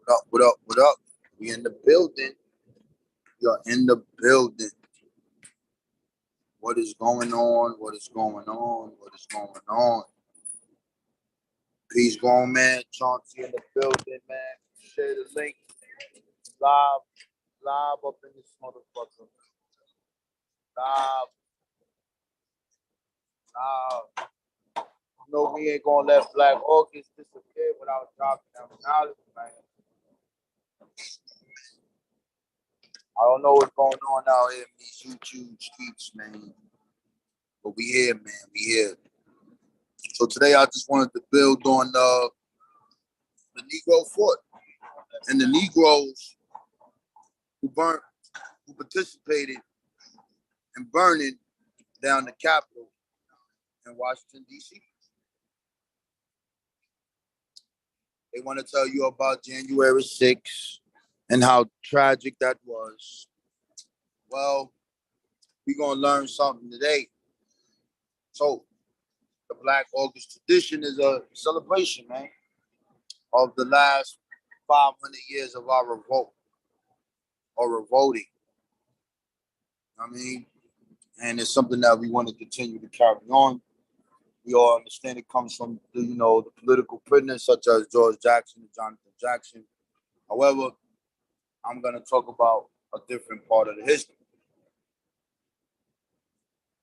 up? What up? What up? We in the building. You're in the building. What is going on? What is going on? What is going on? Peace going, man. Chauncey in the building, man. Share the link. Live, live up in this motherfucker. Live, live. No, we ain't gonna let Black August disappear without dropping them knowledge, man. I don't know what's going on out here in these YouTube streets, man. But we here, man. We here. So today I just wanted to build on the Negro fort and the Negroes who participated in burning down the Capitol in Washington, D.C. They want to tell you about January 6th and how tragic that was. Well, we're going to learn something today. So, the Black August tradition is a celebration, man, of the last 500 years of our revolt or revolting. I mean, and it's something that we want to continue to carry on. We all understand it comes from the political prisoners such as George Jackson and Jonathan Jackson. However, I'm going to talk about a different part of the history.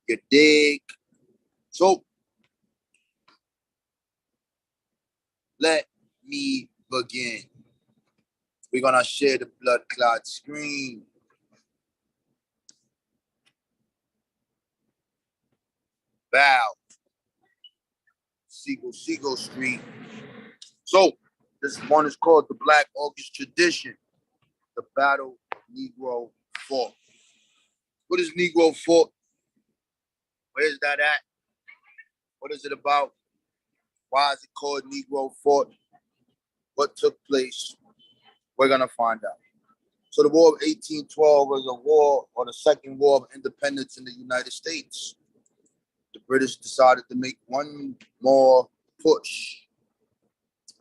You dig? So, let me begin. We're going to share the blood clot screen. Bow. Siegel Street. So, this one is called the Black August Tradition, the Battle of Negro Fort. What is Negro Fort? Where is that at? What is it about? Why is it called Negro Fort? What took place? We're going to find out. So the War of 1812 was a war, or the Second War of Independence in the United States. The British decided to make one more push.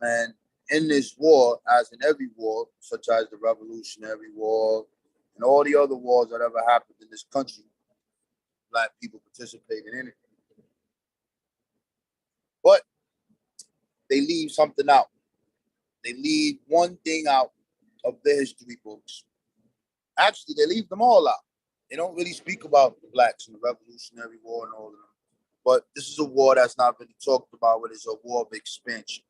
And in this war, as in every war, such as the Revolutionary War and all the other wars that ever happened in this country, Black people participated in it. But they leave something out. They leave one thing out of their history books. Actually, they leave them all out. They don't really speak about the blacks in the Revolutionary War and all of them. But this is a war that's not really talked about, but it's a war of expansion.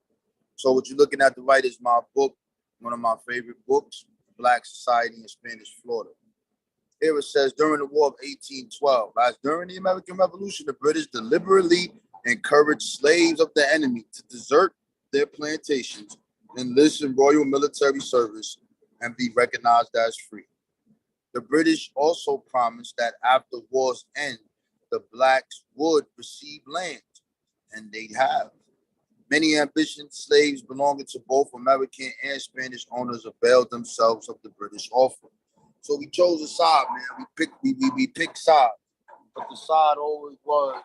So what you're looking at the right is my book, one of my favorite books, Black Society in Spanish Florida. Here it says, during the War of 1812, as during the American Revolution, the British deliberately encouraged slaves of the enemy to desert their plantations, enlist in royal military service, and be recognized as free. The British also promised that after war's end, the blacks would receive land, and they have. Many ambitious slaves belonging to both American and Spanish owners availed themselves of the British offer. So we chose a side, man. We picked sides, but the side always was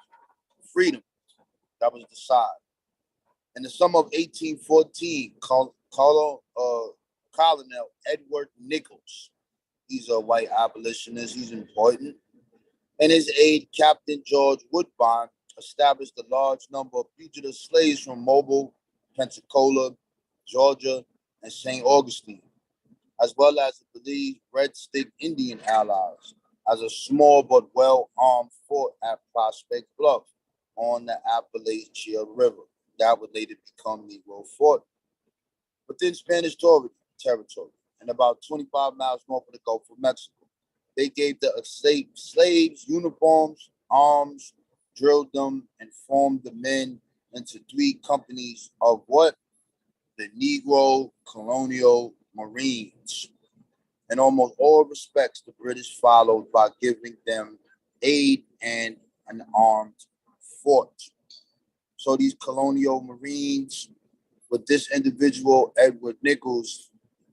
freedom. That was the side. In the summer of 1814, Colonel Edward Nichols, he's a white abolitionist, he's important, and his aide, Captain George Woodbine, established a large number of fugitive slaves from Mobile, Pensacola, Georgia, and St. Augustine, as well as the believed Red Stick Indian allies, as a small but well-armed fort at Prospect Bluff on the Appalachian River. That would later become Negro Fort within Spanish territory and about 25 miles north of the Gulf of Mexico. They gave the slaves uniforms, arms, drilled them, and formed the men into three companies of what? The Negro Colonial Marines. In almost all respects, the British followed by giving them aid and an armed fort. So these Colonial Marines, with this individual, Edward Nichols,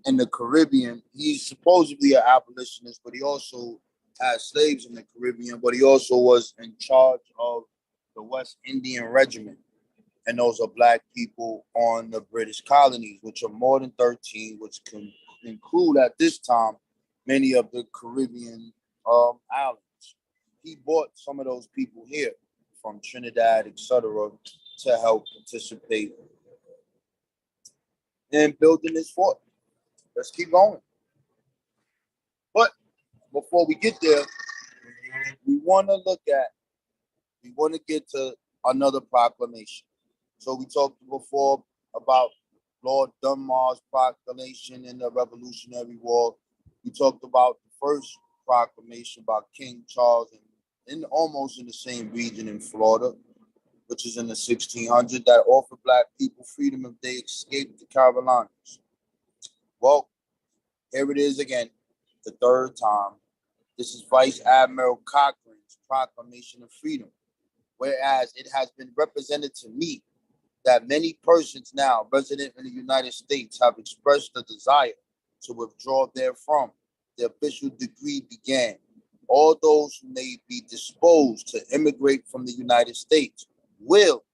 in the Caribbean, he's supposedly an abolitionist, but he also had slaves in the Caribbean, but he also was in charge of the West Indian Regiment. And those are black people on the British colonies, which are more than 13, which can include at this time many of the Caribbean islands. He brought some of those people here from Trinidad, etc., to help participate in building this fort. Let's keep going. But before we get there, we want to get to another proclamation. So we talked before about Lord Dunmar's proclamation in the Revolutionary War. We talked about the first proclamation by King Charles almost in the same region in Florida, which is in the 1600s, that offered black people freedom if they escaped the Carolinas. Well, here it is again, the third time. This is Vice Admiral Cochrane's Proclamation of Freedom, whereas it has been represented to me that many persons now resident in the United States have expressed a desire to withdraw therefrom. The official decree began. All those who may be disposed to immigrate from the United States will,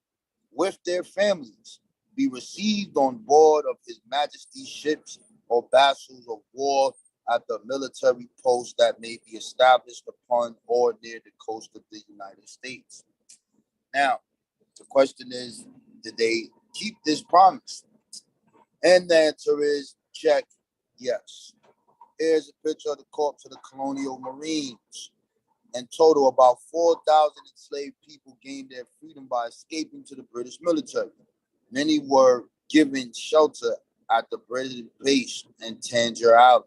with their families, be received on board of His Majesty's ships or vessels of war at the military posts that may be established upon or near the coast of the United States. Now, the question is, did they keep this promise? And the answer is check, yes. Here's a picture of the corpse of the colonial Marines. In total, about 4,000 enslaved people gained their freedom by escaping to the British military. Many were given shelter at the British base in Tangier Island.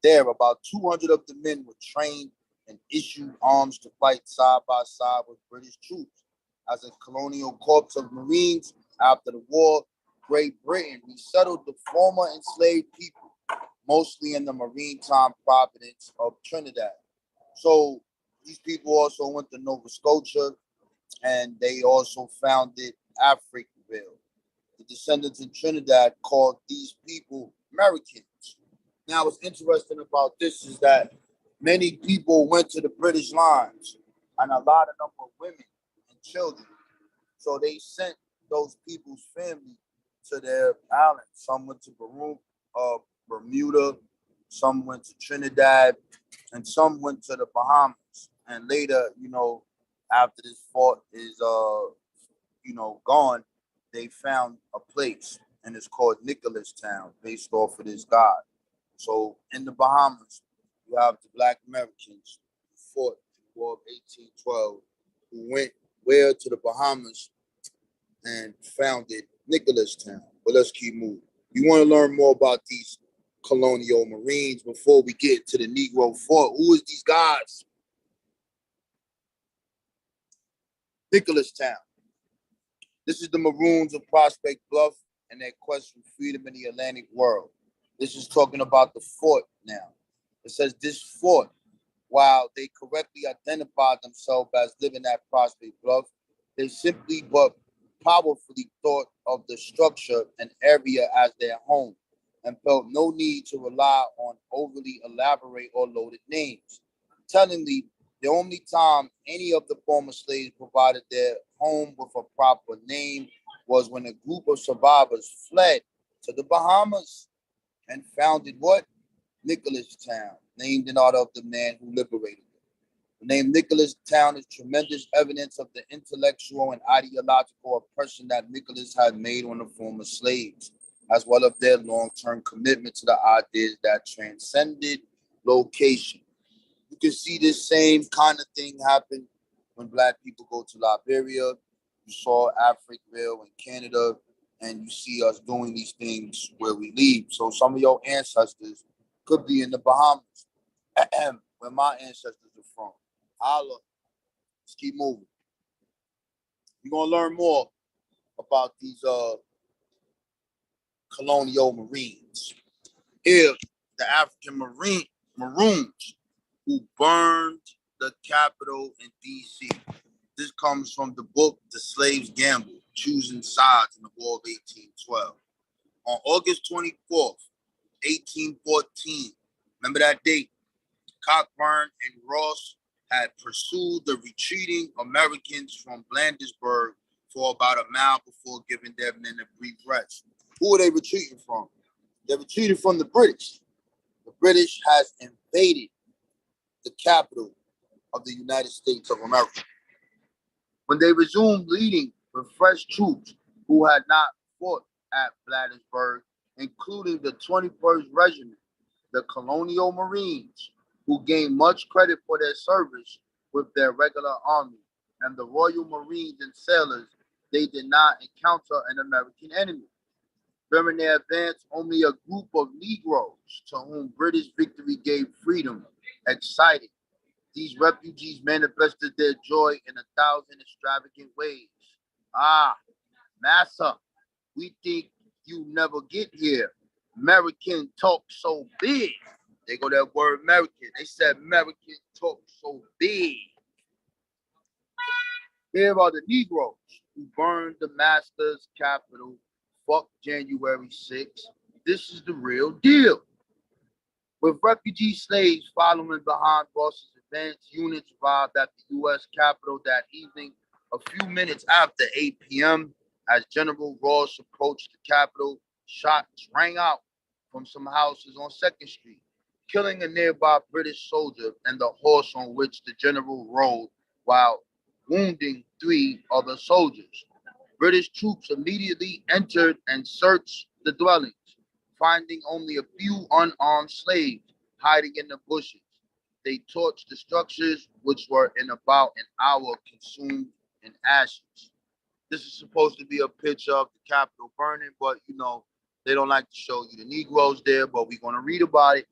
There, about 200 of the men were trained and issued arms to fight side by side with British troops. As a colonial corps of Marines, after the war, Great Britain resettled the former enslaved people, mostly in the maritime province of Trinidad. So these people also went to Nova Scotia, and they also founded Africville. The descendants in Trinidad called these people Americans. Now, what's interesting about this is that many people went to the British lines, and a lot of them were women and children. So they sent those people's family to their islands. Some went to Bermuda, some went to Trinidad, and some went to the Bahamas. And later, after this fort is gone, they found a place, and it's called Nicholas Town, based off of this god. So in the Bahamas, you have the Black Americans who fought in the War of 1812, who went where to the Bahamas and founded Nicholas Town. But let's keep moving. You want to learn more about these colonial Marines before we get to the Negro fort. Who is these guys? Nicholas Town. This is the Maroons of Prospect Bluff and their quest for freedom in the Atlantic world. This is talking about the fort now. It says this fort, while they correctly identified themselves as living at Prospect Bluff, they simply but powerfully thought of the structure and area as their home and felt no need to rely on overly elaborate or loaded names. Tellingly, the only time any of the former slaves provided their home with a proper name was when a group of survivors fled to the Bahamas and founded what? Nicholas Town, named in honor of the man who liberated them. The name Nicholas Town is tremendous evidence of the intellectual and ideological oppression that Nicholas had made on the former slaves, as well as their long-term commitment to the ideas that transcended location. You can see this same kind of thing happen when Black people go to Liberia. You saw Africville in Canada, and you see us doing these things where we leave. So some of your ancestors could be in the Bahamas, where my ancestors are from. Holla. Let's keep moving. You're going to learn more about these colonial Marines. Here, the African Maroons who burned the Capitol in D.C. This comes from the book The Slave's Gamble, Choosing Sides in the War of 1812. On August 24th, 1814, remember that date, Cockburn and Ross had pursued the retreating Americans from Bladensburg for about a mile before giving their men a brief rest. Who are they retreating from? They're retreating from the British. The British has invaded the capital of the United States of America. When they resumed leading with fresh troops who had not fought at Bladensburg, including the 21st Regiment, the Colonial Marines, who gained much credit for their service with their regular army, and the Royal Marines and sailors, they did not encounter an American enemy. During their advance, only a group of Negroes, to whom British victory gave freedom, excited. These refugees manifested their joy in 1,000 extravagant ways. Ah, massa, we think you never get here. American talk so big. They go that word American. They said American talk so big. Here are the Negroes who burned the master's capital. Fuck January 6th. This is the real deal. With refugee slaves following behind Ross's advance, units arrived at the U.S. Capitol that evening, a few minutes after 8 p.m. As General Ross approached the Capitol, shots rang out from some houses on 2nd Street, killing a nearby British soldier and the horse on which the general rode, while wounding 3 other soldiers. British troops immediately entered and searched the dwellings, finding only a few unarmed slaves hiding in the bushes. They torched the structures, which were in about an hour consumed in ashes. This is supposed to be a picture of the Capitol burning, but they don't like to show you the Negroes there, but we're going to read about it.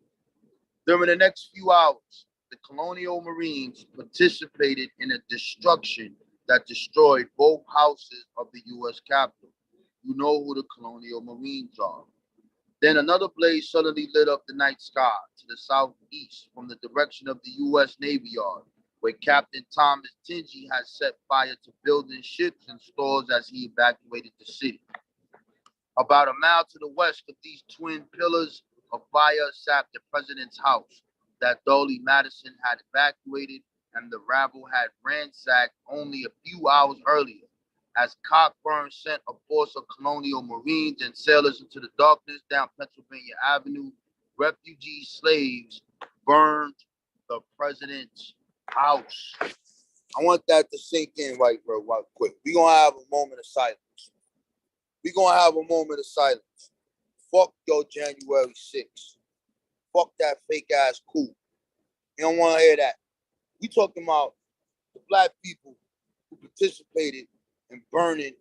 During the next few hours, the Colonial Marines participated in a destruction that destroyed both houses of the U.S. Capitol. You know who the Colonial Marines are. Then another blaze suddenly lit up the night sky to the southeast from the direction of the U.S. Navy Yard, where Captain Thomas Tingy had set fire to buildings, ships, and stores as he evacuated the city. About a mile to the west of these twin pillars of fire sat the president's house that Dolly Madison had evacuated and the rabble had ransacked only a few hours earlier. As Cockburn sent a force of Colonial Marines and sailors into the darkness down Pennsylvania Avenue, refugee slaves burned the president's house. I want that to sink in right quick. We're going to have a moment of silence. We're going to have a moment of silence. Fuck your January 6th. Fuck that fake ass coup. You don't want to hear that. We talking about the black people who participated in burning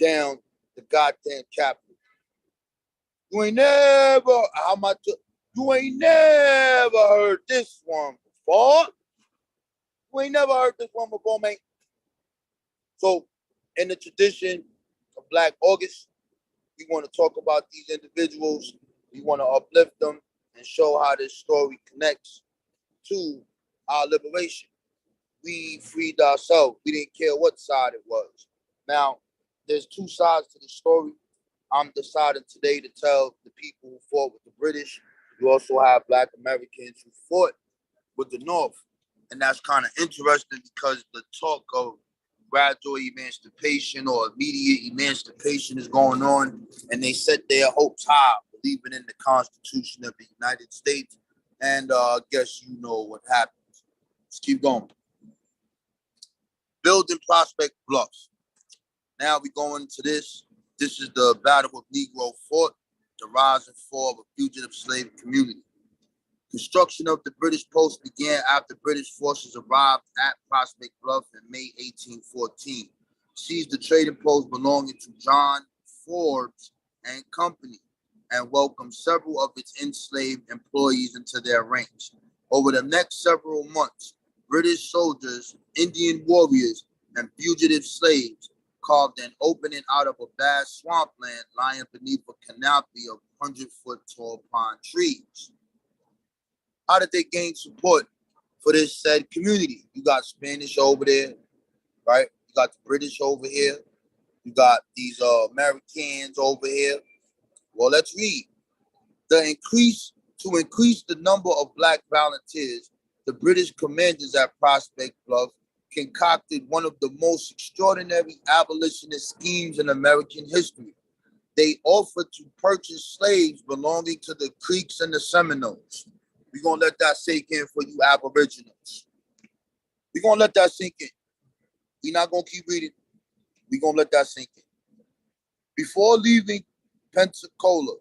down the goddamn Capitol. You ain't never heard this one before. You ain't never heard this one before, man. So, in the tradition of Black August, we want to talk about these individuals. We want to uplift them and show how this story connects to our liberation. We freed ourselves. We didn't care what side it was. Now, there's 2 sides to the story. I'm deciding today to tell the people who fought with the British. You also have Black Americans who fought with the North. And that's kind of interesting because the talk of gradual emancipation or immediate emancipation is going on. And they set their hopes high, believing in the Constitution of the United States. And I guess you know what happens. Let's keep going. Building Prospect Bluffs. Now we go into this. This is the Battle of Negro Fort, the rise and fall of a fugitive slave community. Construction of the British post began after British forces arrived at Prospect Bluff in May 1814, seized the trading post belonging to John Forbes and Company, and welcomed several of its enslaved employees into their ranks. Over the next several months, British soldiers, Indian warriors, and fugitive slaves carved an opening out of a vast swampland lying beneath a canopy of 100-foot tall pine trees. How did they gain support for this said community? You got Spanish over there, right? You got the British over here. You got these Americans over here. Well, let's read. To increase the number of Black volunteers, the British commanders at Prospect Bluff concocted one of the most extraordinary abolitionist schemes in American history. They offered to purchase slaves belonging to the Creeks and the Seminoles. We're going to let that sink in for you aboriginals. We're going to let that sink in. We're not going to keep reading. We're going to let that sink in. Before leaving Pensacola,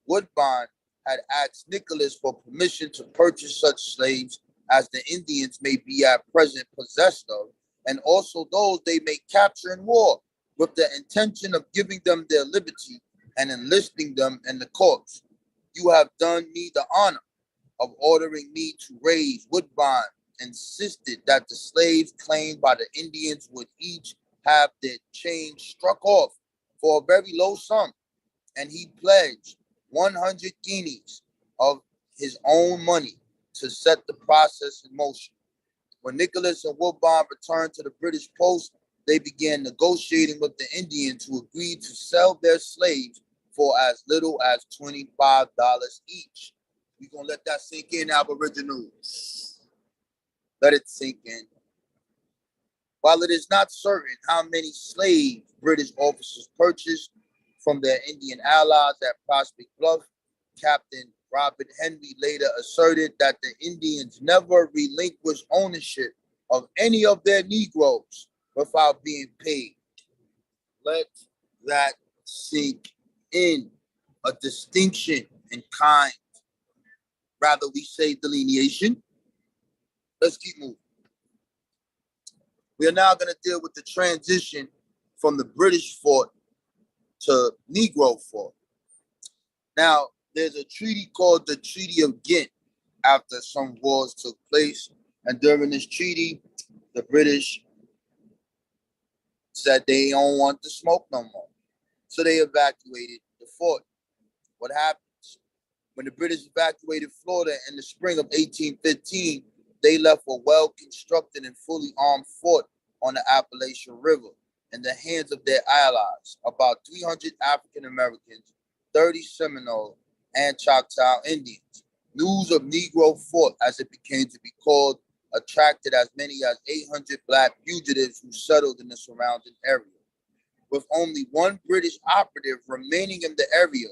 Woodbine had asked Nicholas for permission to purchase such slaves as the Indians may be at present possessed of, and also those they may capture in war, with the intention of giving them their liberty and enlisting them in the cause. You have done me the honor of ordering me to raise. Woodbine insisted that the slaves claimed by the Indians would each have their chains struck off for a very low sum, and he pledged 100 guineas of his own money to set the process in motion. When Nicholas and Woodbine returned to the British post, they began negotiating with the Indians, who agreed to sell their slaves for as little as $25 each. We're going to let that sink in, aboriginals. Let it sink in. While it is not certain how many slaves British officers purchased from their Indian allies at Prospect Bluff, Captain Robert Henry later asserted that the Indians never relinquished ownership of any of their Negroes without being paid. Let that sink in. A distinction in kind. Rather, we say delineation. Let's keep moving. We are now going to deal with the transition from the British fort to Negro fort. Now, there's a treaty called the Treaty of Ghent after some wars took place. And during this treaty, the British said they don't want to smoke no more. So they evacuated the fort. What happens? When the British evacuated Florida in the spring of 1815, they left a well-constructed and fully armed fort on the Appalachian River in the hands of their allies, about 300 African Americans, 30 Seminole and Choctaw Indians. News of Negro Fort, as it became to be called, attracted as many as 800 black fugitives who settled in the surrounding area. With only one British operative remaining in the area,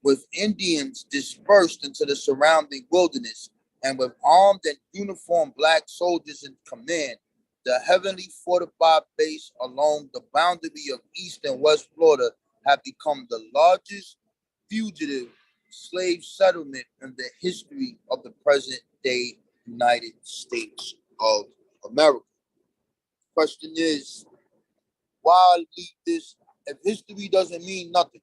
with Indians dispersed into the surrounding wilderness, and with armed and uniformed black soldiers in command, the heavily fortified base along the boundary of East and West Florida had become the largest fugitive slave settlement in the history of the present-day United States of America. Question is, why leave this if history doesn't mean nothing?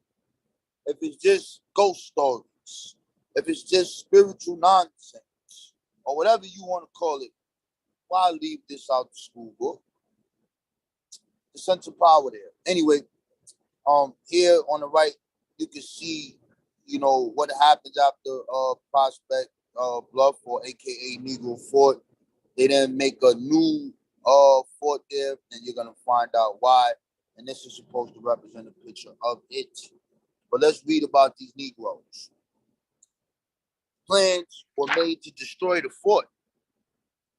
If it's just ghost stories, if it's just spiritual nonsense, or whatever you want to call it, why leave this out the school book? The sense of power there. Anyway, here on the right, you can see, what happens after Prospect Bluff, or AKA Negro Fort. They then make a new fort there, and you're gonna find out why. And this is supposed to represent a picture of it. But let's read about these Negroes. Plans were made to destroy the fort.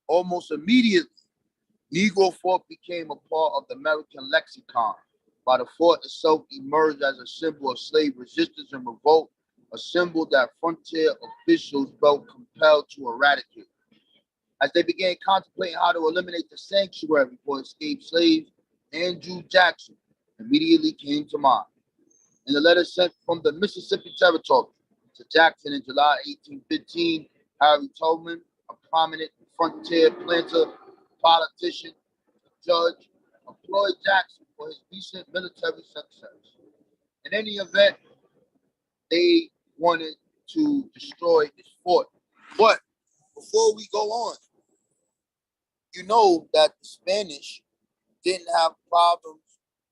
Almost immediately, Negro Fort became a part of the American lexicon, while the fort itself emerged as a symbol of slave resistance and revolt, a symbol that frontier officials felt compelled to eradicate. As they began contemplating how to eliminate the sanctuary for escaped slaves, Andrew Jackson immediately came to mind. In a letter sent from the Mississippi Territory to Jackson in July 1815, Harry Tubman, a prominent frontier planter, politician, judge, employed Jackson for his recent military success. In any event, they wanted to destroy this fort. But before we go on, you know that the Spanish didn't have problems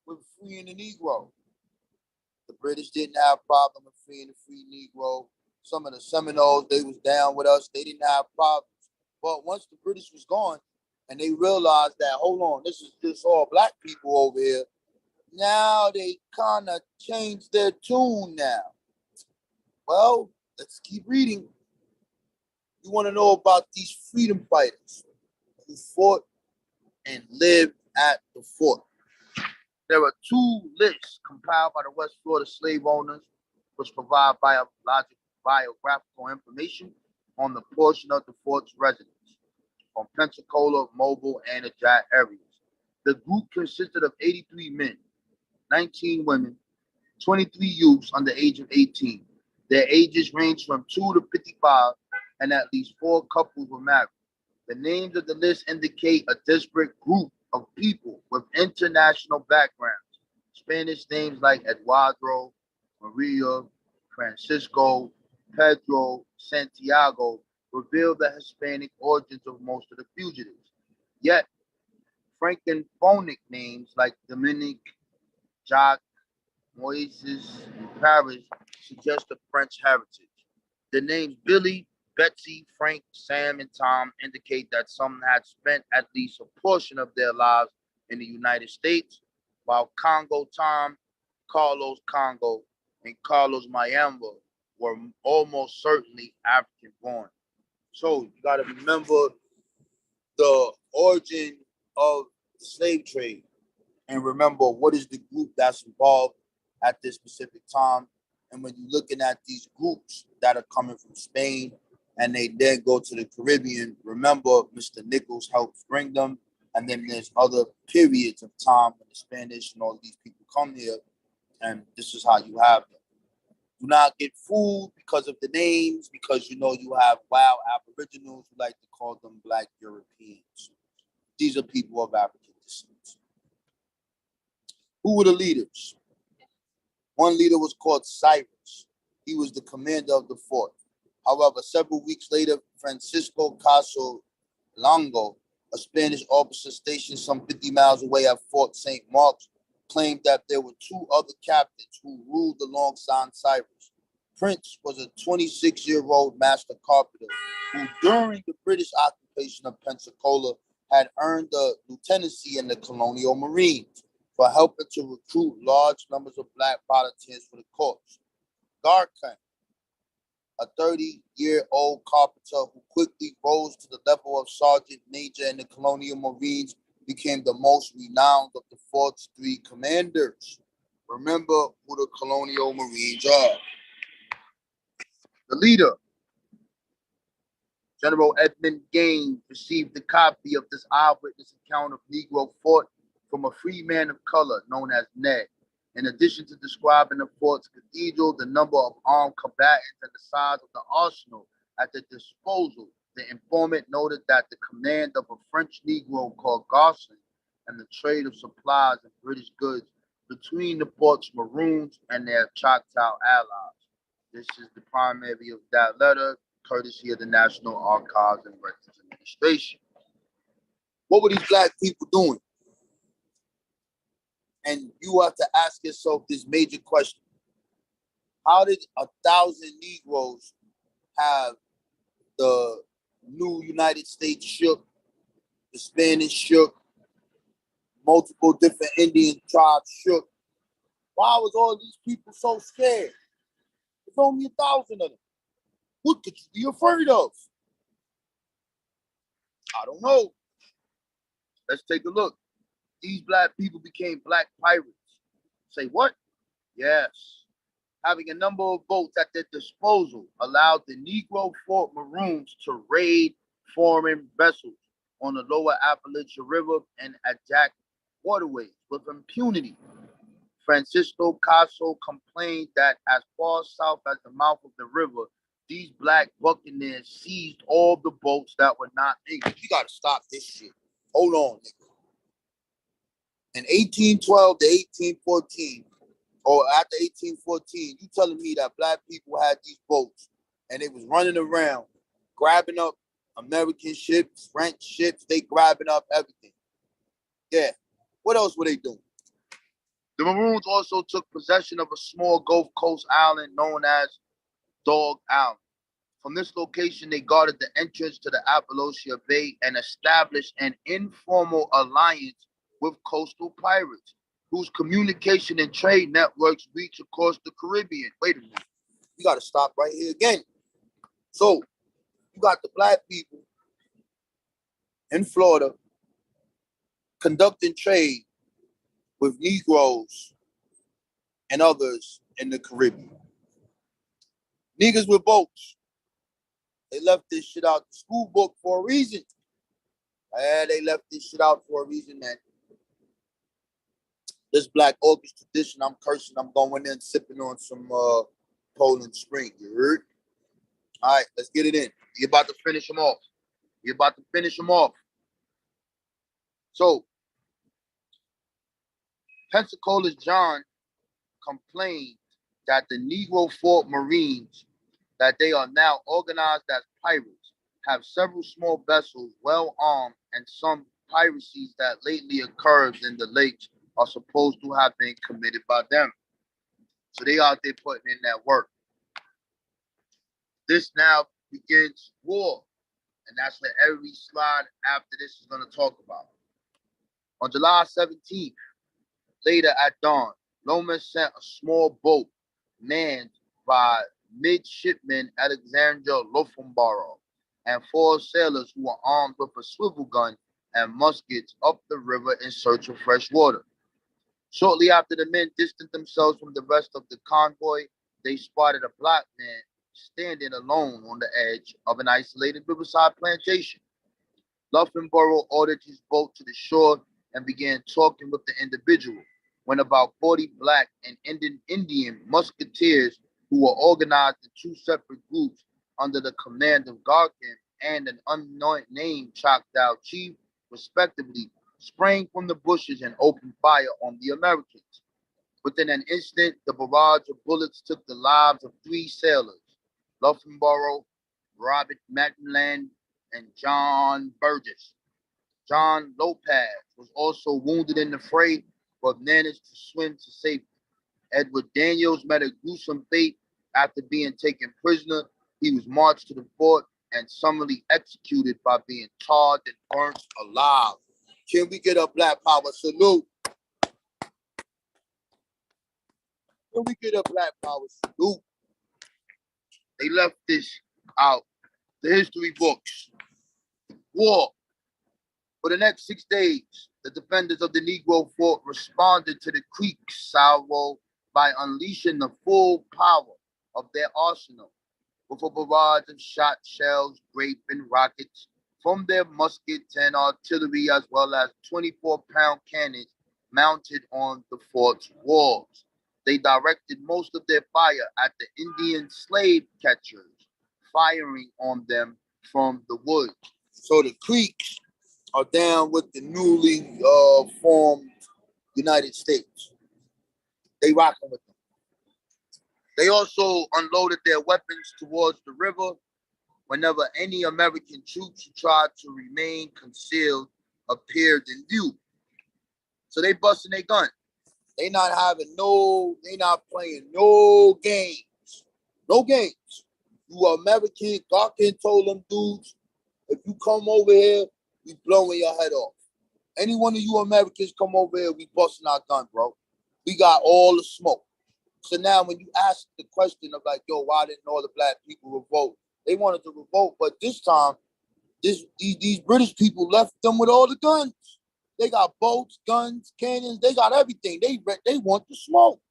with freeing the Negro. The British didn't have problem with freeing the free Negro. Some of the Seminoles, they was down with us. They didn't have problems. But once the British was gone and they realized that, hold on, this is just all black people over here, now they kind of changed their tune now. Well, let's keep reading. You want to know about these freedom fighters who fought and lived at the fort. There are two lists compiled by the West Florida slave owners, which provide biographical information on the portion of the fort's residents from Pensacola, Mobile, and Ajat areas. The group consisted of 83 men, 19 women, 23 youths under the age of 18. Their ages ranged from 2 to 55, and at least 4 couples were married. The names of the list indicate a disparate group of people with international backgrounds. Spanish names like Eduardo, Maria, Francisco, Pedro, Santiago reveal the Hispanic origins of most of the fugitives. Yet, Francophonic names like Dominic, Jacques, Moises, and Paris suggest a French heritage. The names Billy, Betsy, Frank, Sam, and Tom indicate that some had spent at least a portion of their lives in the United States, while Congo Tom, Carlos Congo, and Carlos Mayamba were almost certainly African born. So you got to remember the origin of the slave trade and remember what is the group that's involved at this specific time. And when you're looking at these groups that are coming from Spain and they then go to the Caribbean, remember Mr. Nichols helped bring them. And then there's other periods of time when the Spanish and all these people come here, and this is how you have them. Do not get fooled because of the names, because you know you have wild Aboriginals who like to call them Black Europeans. These are people of African descent. Who were the leaders? One leader was called Cyrus. He was the commander of the fort. However, several weeks later, Francisco Caso Longo, a Spanish officer stationed some 50 miles away at Fort St. Mark's, claimed that there were 2 other captains who ruled alongside Cyrus. Prince was a 26-year-old master carpenter who, during the British occupation of Pensacola, had earned a lieutenancy in the Colonial Marines for helping to recruit large numbers of Black volunteers for the corps. Garkan, a 30-year-old carpenter who quickly rose to the level of sergeant major in the Colonial Marines, became the most renowned of the fort's 3 commanders. Remember who the Colonial Marines are. The leader, General Edmund Gaines, received a copy of this eyewitness account of Negro fort from a free man of color known as Ned. In addition to describing the fort's cathedral, the number of armed combatants, and the size of the arsenal at their disposal, the informant noted that the command of a French Negro called Garson and the trade of supplies and British goods between the fort's Maroons and their Choctaw allies. This is the primary of that letter, courtesy of the National Archives and Records Administration. What were these Black people doing? And you have to ask yourself this major question. How did 1,000 Negroes have the new United States shook, the Spanish shook, multiple different Indian tribes shook? Why was all these people so scared? There's only 1,000 of them. What could you be afraid of? I don't know. Let's take a look. These Black people became Black pirates. Say what? Yes. Having a number of boats at their disposal allowed the Negro Fort Maroons to raid foreign vessels on the lower Appalachian River and Ajak waterways with impunity. Francisco Caso complained that as far south as the mouth of the river, these Black buccaneers seized all the boats that were not English. You gotta stop this shit. Hold on, nigga. In 1812 to 1814, or after 1814, you telling me that Black people had these boats and they was running around, grabbing up American ships, French ships, they grabbing up everything. Yeah. What else were they doing? The Maroons also took possession of a small Gulf Coast island known as Dog Island. From this location, they guarded the entrance to the Appalachia Bay and established an informal alliance with coastal pirates, whose communication and trade networks reach across the Caribbean. Wait a minute. You got to stop right here again. So, you got the Black people in Florida conducting trade with Negroes and others in the Caribbean. Niggas with boats. They left this shit out the school book for a reason. They left this shit out for a reason, man. This Black August tradition, I'm cursing. I'm going in sipping on some Poland Spring. You heard? All right, let's get it in. You're about to finish them off. So, Pensacola's John complained that the Negro Fort Marines, that they are now organized as pirates, have several small vessels well armed, and some piracies that lately occurred in the lakes are supposed to have been committed by them. So they out there putting in that work. This now begins war, and that's what every slide after this is going to talk about. On July 17th, later at dawn, Lomas sent a small boat manned by midshipman Alexander Lofenborough and 4 sailors who were armed with a swivel gun and muskets up the river in search of fresh water. Shortly after the men distanced themselves from the rest of the convoy, they spotted a black man standing alone on the edge of an isolated riverside plantation. Lofenborough ordered his boat to the shore and began talking with the individual, when about 40 black and Indian musketeers who were organized in 2 separate groups under the command of Garkin and an unnamed Choctaw chief, respectively, sprang from the bushes and opened fire on the Americans. Within an instant, the barrage of bullets took the lives of 3 sailors, Lofenborough, Robert Maitland, and John Burgess. John Lopez was also wounded in the fray, but managed to swim to safety. Edward Daniels met a gruesome fate after being taken prisoner. He was marched to the fort and summarily executed by being tarred and burnt alive. Can we get a Black Power salute? Can we get a Black Power salute? They left this out the history books. War. For the next 6 days, the defenders of the Negro Fort responded to the Creek salvo by unleashing the full power of their arsenal with a barrage of shot, shells, grape, and rockets from their muskets and artillery, as well as 24-pound cannons mounted on the fort's walls. They directed most of their fire at the Indian slave catchers, firing on them from the woods. So the Creeks are down with the newly formed United States. They rocking with them. They also unloaded their weapons towards the river whenever any American troops who tried to remain concealed appeared in view. So they busting their gun. They not playing no games. No games. You American, Garkin told them dudes, if you come over here, we blowing your head off. Any one of you Americans come over here, we busting our gun, bro. We got all the smoke. So now when you ask the question of like, yo, why didn't all the black people revolt? They wanted to revolt, but this time, these British people left them with all the guns. They got boats, guns, cannons. They got everything. They want the smoke.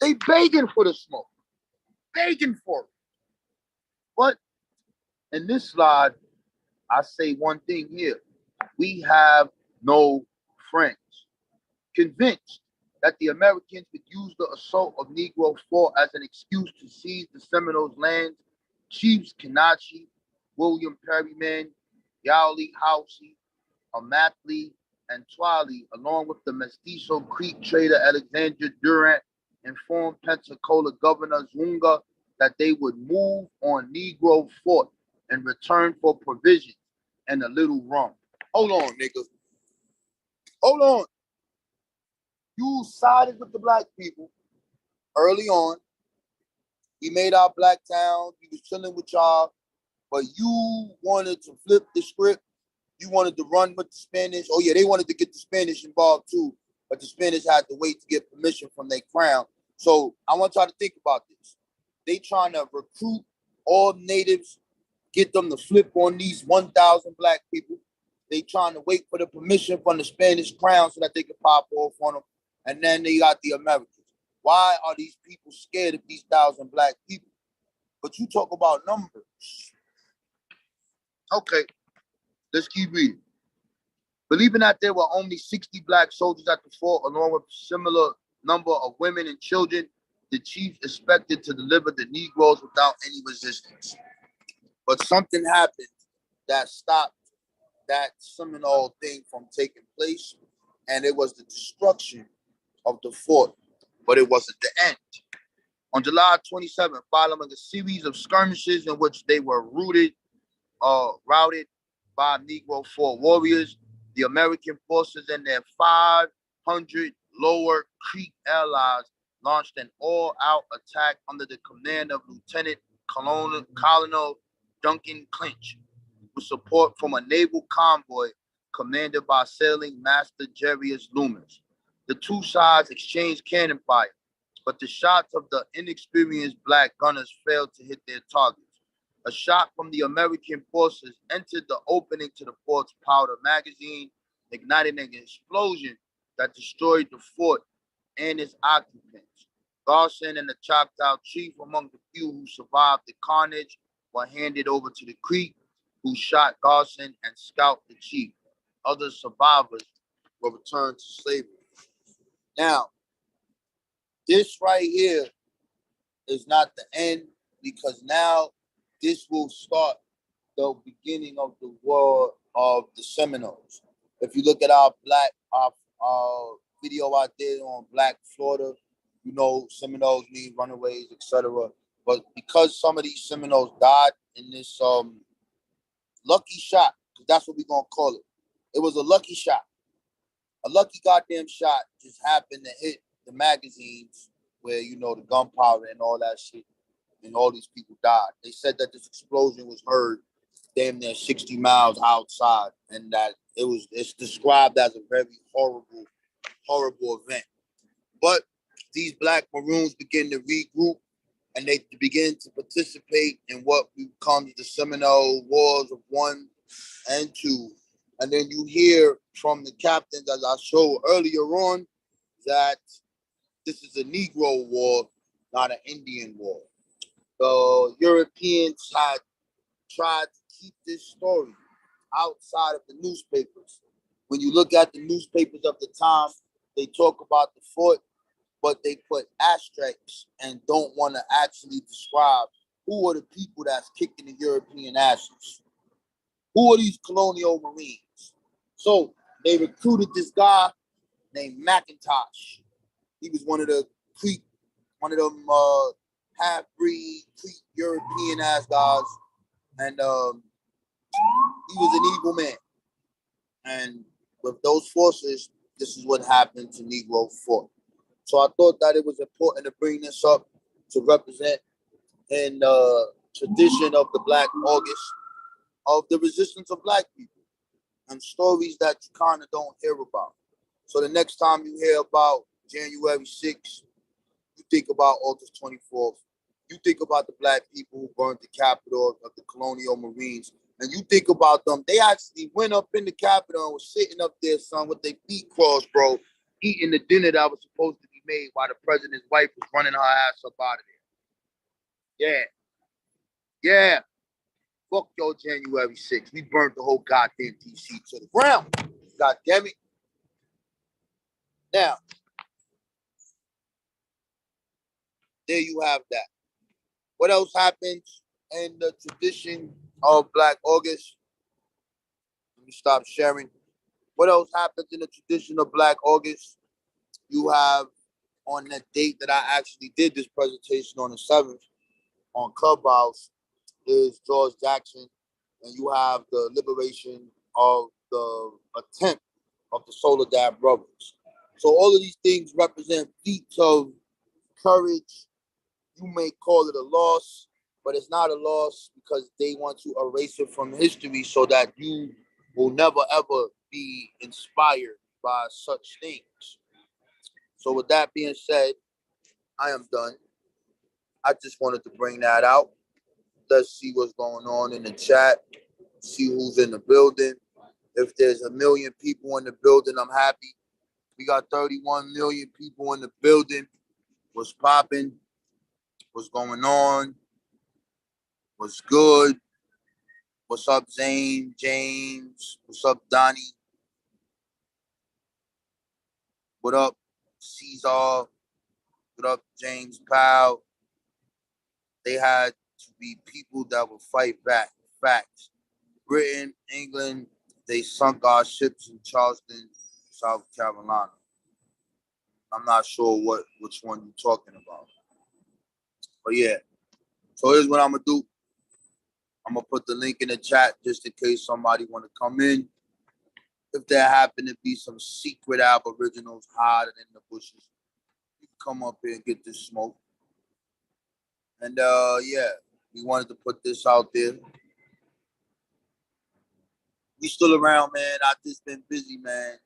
They begging for the smoke. Begging for it. But in this slide, I say one thing here. We have no friends. Convinced that the Americans would use the assault of Negro Fort as an excuse to seize the Seminoles' lands, Chiefs Kanachi, William Perryman, Yowley Housey, Amatley, and Twiley, along with the Mestizo Creek trader Alexander Durant, informed Pensacola Governor Zunga that they would move on Negro Fort in return for provisions and a little rum. Hold on, nigga. Hold on. You sided with the black people early on. We made our black town. We was chilling with y'all. But you wanted to flip the script. You wanted to run with the Spanish. Oh, yeah, they wanted to get the Spanish involved, too. But the Spanish had to wait to get permission from their crown. So I want y'all to think about this. They trying to recruit all natives, get them to flip on these 1,000 black people. They trying to wait for the permission from the Spanish crown so that they can pop off on them. And then they got the Americans. Why are these people scared of these 1,000 black people? But you talk about numbers. Okay, let's keep reading. Believing that there were only 60 black soldiers at the fort, along with a similar number of women and children, the chief expected to deliver the Negroes without any resistance. But something happened that stopped that Seminole thing from taking place, and it was the destruction of the fort, but it wasn't the end. On July 27th, following a series of skirmishes in which they were routed by Negro fort warriors, the American forces and their 500 Lower Creek allies launched an all-out attack under the command of Lieutenant Colonel Duncan Clinch, with support from a naval convoy commanded by Sailing Master Jarius Loomis. The two sides exchanged cannon fire, but the shots of the inexperienced black gunners failed to hit their targets. A shot from the American forces entered the opening to the fort's powder magazine, igniting an explosion that destroyed the fort and its occupants. Garson and the Choctaw chief, among the few who survived the carnage, were handed over to the Creek, who shot Garson and scalped the chief. Other survivors were returned to slavery. Now, this right here is not the end, because now this will start the beginning of the war of the Seminoles. If you look at our video I did on Black Florida, you know Seminoles mean runaways, etc. But because some of these Seminoles died in this lucky shot, because that's what we're gonna call it. It was a lucky shot. A lucky goddamn shot just happened to hit the magazines where, you know, the gunpowder and all that shit, and all these people died. They said that this explosion was heard damn near 60 miles outside, and that it's described as a very horrible event. But these black Maroons begin to regroup, and they begin to participate in what becomes the Seminole Wars of 1 and 2. And then you hear from the captains, as I showed earlier on, that this is a Negro war, not an Indian war. The Europeans had tried to keep this story outside of the newspapers. When you look at the newspapers of the time, they talk about the fort, but they put asterisks and don't want to actually describe who are the people that's kicking the European asses. Who are these colonial Marines? So they recruited this guy named McIntosh. He was one of them half-breed Creek European ass guys, and he was an evil man. And with those forces, this is what happened to Negro Fort. So I thought that it was important to bring this up to represent in the tradition of the Black August, of the resistance of black people, and stories that you kind of don't hear about. So the next time you hear about January 6th, you think about August 24th. You think about the black people who burned the Capitol of the Colonial Marines. And you think about them, they actually went up in the Capitol and was sitting up there, son, with their feet crossed, bro, eating the dinner that was supposed to be made while the president's wife was running her ass up out of there. Yeah. Fuck your January 6th. We burnt the whole goddamn DC to the ground. God damn it. Now, there you have that. What else happens in the tradition of Black August? Let me stop sharing. What else happens in the tradition of Black August? You have, on that date that I actually did this presentation on the 7th on Clubhouse, is George Jackson, and you have the liberation of the attempt of the Soledad brothers. So all of these things represent feats of courage. You may call it a loss, but it's not a loss because they want to erase it from history so that you will never ever be inspired by such things. So with that being said, I am done. I just wanted to bring that out. Let's see what's going on in the chat. See who's in the building. If there's 1,000,000 people in the building, I'm happy. We got 31 million people in the building. What's popping? What's going on? What's good? What's up, Zane, James? What's up, Donnie? What up, Caesar? What up, James Powell? They had to be people that would fight back. Facts. Britain, England, they sunk our ships in Charleston, South Carolina. I'm not sure which one you're talking about. But yeah. So here's what I'm gonna do. I'm gonna put the link in the chat just in case somebody wanna come in. If there happen to be some secret aboriginals hiding in the bushes, you can come up here and get this smoke. And yeah, we wanted to put this out there. We still around, man. I just been busy, man.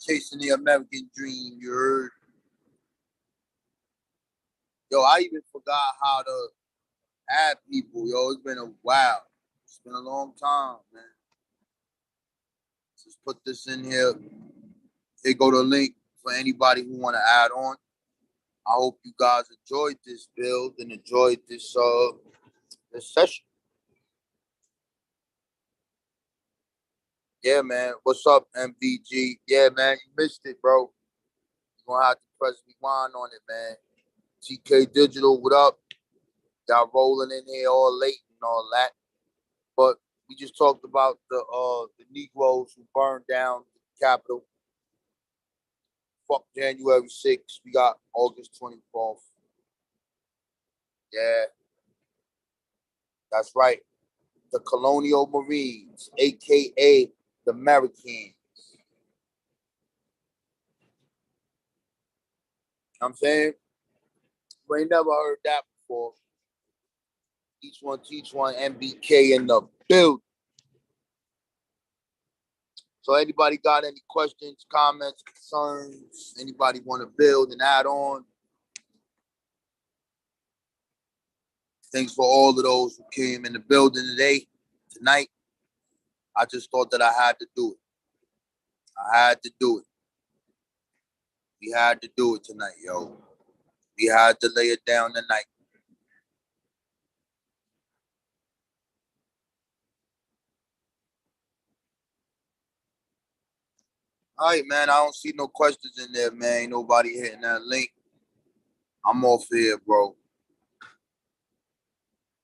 Chasing the American dream, you heard? Yo, I even forgot how to add people, yo. It's been a while. It's been a long time, man. Just put this in here. Here go the link for anybody who want to add on. I hope you guys enjoyed this build and enjoyed this session. Yeah, man. What's up, MVG? Yeah, man. You missed it, bro. You're gonna have to press rewind on it, man. TK Digital, what up? Y'all rolling in here all late and all that. But we just talked about the Negroes who burned down the Capitol. Fuck January 6th. We got August 24th. Yeah, that's right. The Colonial Marines, aka the Americans. You know what I'm saying? We ain't never heard that before. Each one teach one, MBK in the build. So anybody got any questions, comments, concerns? Anybody want to build and add on? Thanks for all of those who came in the building tonight. I just thought that I had to do it. I had to do it. We had to do it tonight, yo. We had to lay it down tonight. All right, man. I don't see no questions in there, man. Ain't nobody hitting that link. I'm off here, bro.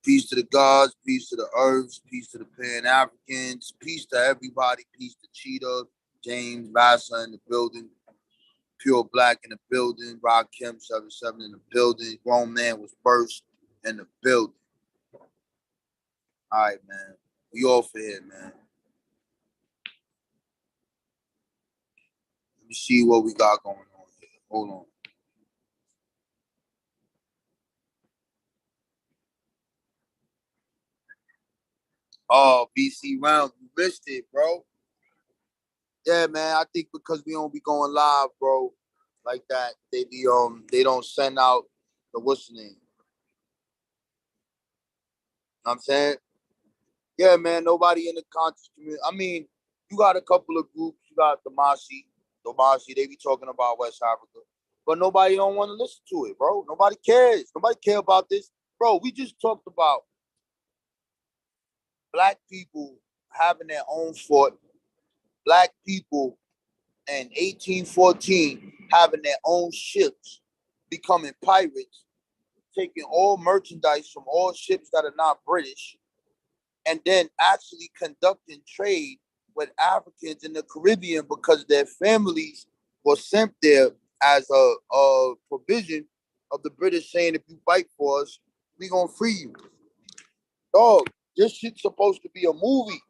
Peace to the gods, peace to the earths, peace to the Pan-Africans, peace to everybody, peace to Cheetah, James, Vasa in the building, Pure Black in the building, Rock Kim 77 in the building, Grown Man was first in the building. All right, man. We off here, man. Let me see what we got going on here. Hold on. Oh, BC round, you missed it, bro. Yeah, man. I think because we don't be going live, bro, like that, they don't send out the what's the name. You know what I'm saying? Yeah, man. Nobody in the conscious community. I mean, you got a couple of groups. You got the Mashi, they be talking about West Africa. But nobody don't want to listen to it, bro. Nobody cares. Nobody care about this. Bro, we just talked about black people having their own fort, black people in 1814 having their own ships, becoming pirates, taking all merchandise from all ships that are not British, and then actually conducting trade with Africans in the Caribbean because their families were sent there as a provision of the British saying, if you fight for us, we gonna free you. Dog, this shit's supposed to be a movie.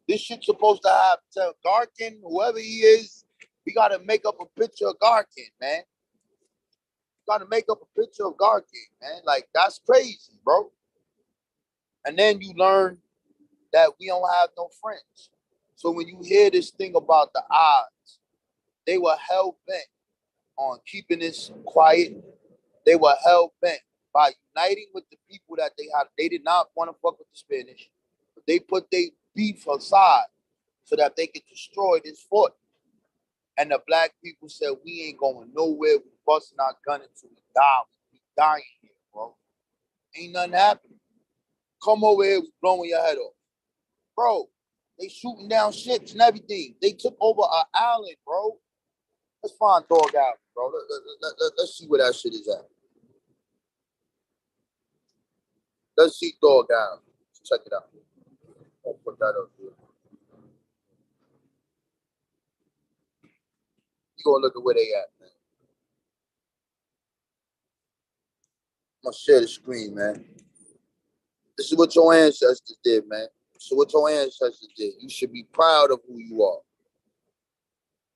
This shit's supposed to have Garkin, whoever he is. We gotta make up a picture of Garkin, man. We gotta make up a picture of Garkin, man. Like, that's crazy, bro. And then you learn that we don't have no friends. So when you hear this thing about the odds, they were hell bent on keeping this quiet. They were hell bent by uniting with the people that they had. They did not want to fuck with the Spanish, but they put their beef aside so that they could destroy this fort. And the black people said, we ain't going nowhere. We busting our gun until we die. We dying here, bro. Ain't nothing happening. Come over here, we blowing your head off. Bro, they shooting down ships and everything. They took over an island, bro. Let's find Dog Island, bro. Let's see where that shit is at. Let's see Dog Island. Check it out. I'll put that up here. You gonna look at where they at, man. I'm gonna share the screen, man. This is what your ancestors did, man. So what your ancestors did. You should be proud of who you are.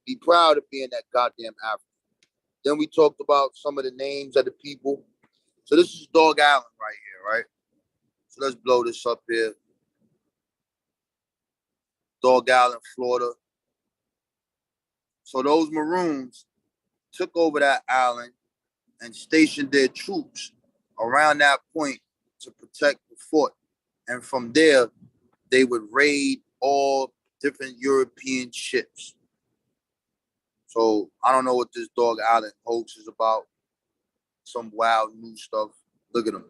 Be proud of being that goddamn African. Then we talked about some of the names of the people. So this is Dog Island right here, right? So let's blow this up here. Dog Island, Florida. So those Maroons took over that island and stationed their troops around that point to protect the fort. And from there, they would raid all different European ships. So I don't know what this Dog Island hoax is about. Some wild new stuff. Look at them.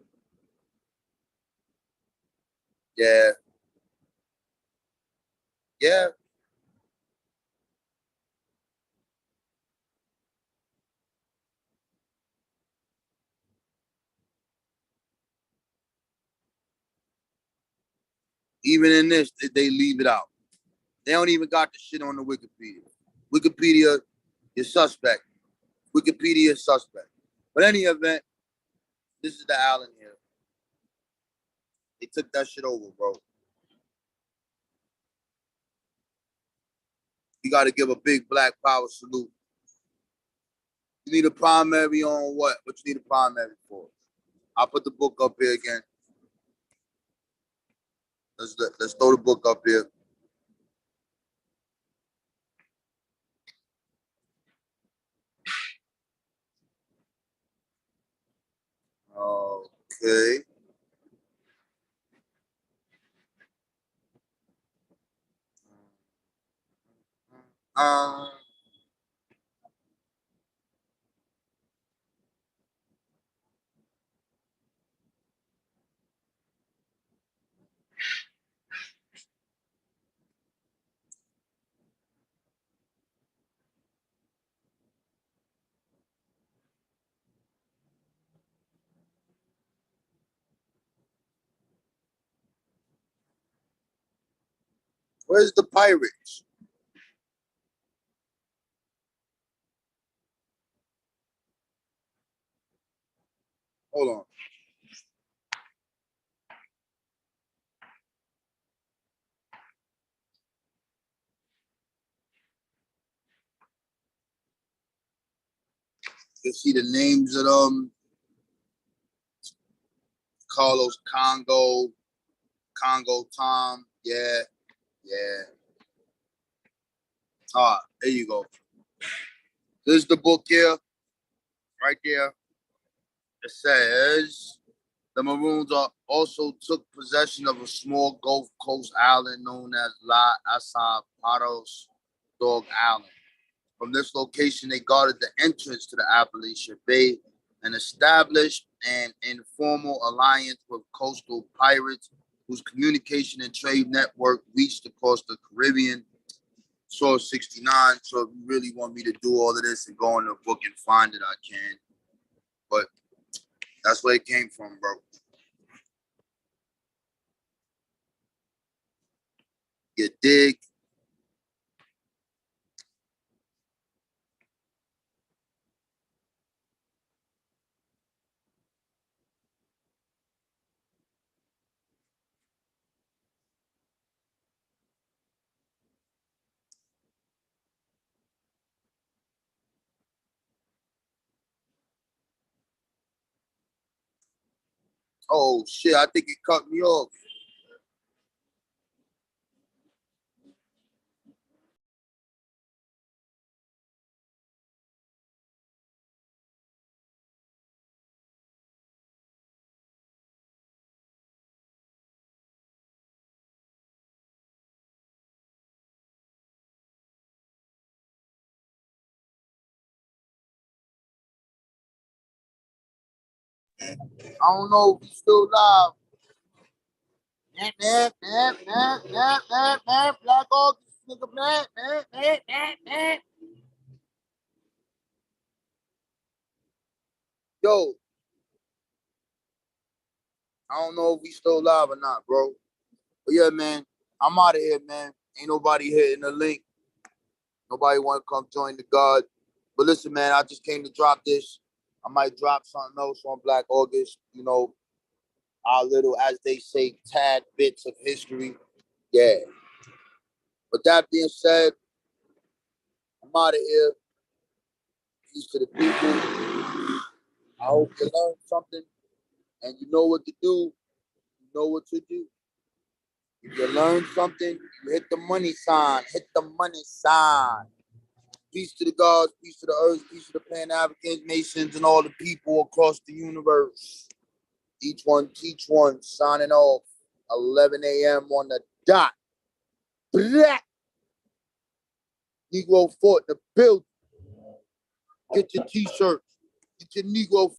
Yeah. Yeah. Even in this, they leave it out. They don't even got the shit on the Wikipedia. Wikipedia is suspect. Wikipedia is suspect. But any event, this is the island here. They took that shit over, bro. You got to give a big black power salute. You need a primary on what? What you need a primary for? I'll put the book up here again. Let's throw the book up here. Okay. Um, where's the pirates? Hold on. You see the names of them. Carlos Congo Tom. Yeah, yeah. All right, there you go. This is the book here, right there. It says the Maroons also took possession of a small Gulf Coast island known as La Asaparos Dog Island. From this location, they guarded the entrance to the Appalachian Bay and established an informal alliance with coastal pirates whose communication and trade network reached across the Caribbean. Source 69. So if you really want me to do all of this and go in the book and find it, I can. But that's where it came from, bro. You dig? Oh shit, I think it cut me off. I don't know if he's still live. Man. Black August, nigga, man. Yo, I don't know if we still live or not, bro. But yeah, man, I'm out of here, man. Ain't nobody hitting the link. Nobody want to come join the God. But listen, man, I just came to drop this. I might drop something else on Black August. You know, our little, as they say, tad bits of history. Yeah. But that being said, I'm out of here. Peace to the people. I hope you learned something and you know what to do. You know what to do. If you learn something, you hit the money sign. Hit the money sign. Peace to the gods, peace to the earth, peace to the Pan-African nations and all the people across the universe. Each one teach one. Signing off. 11 a.m. on the dot. Black Negro Fort in the building. Get your t-shirts. Get your Negro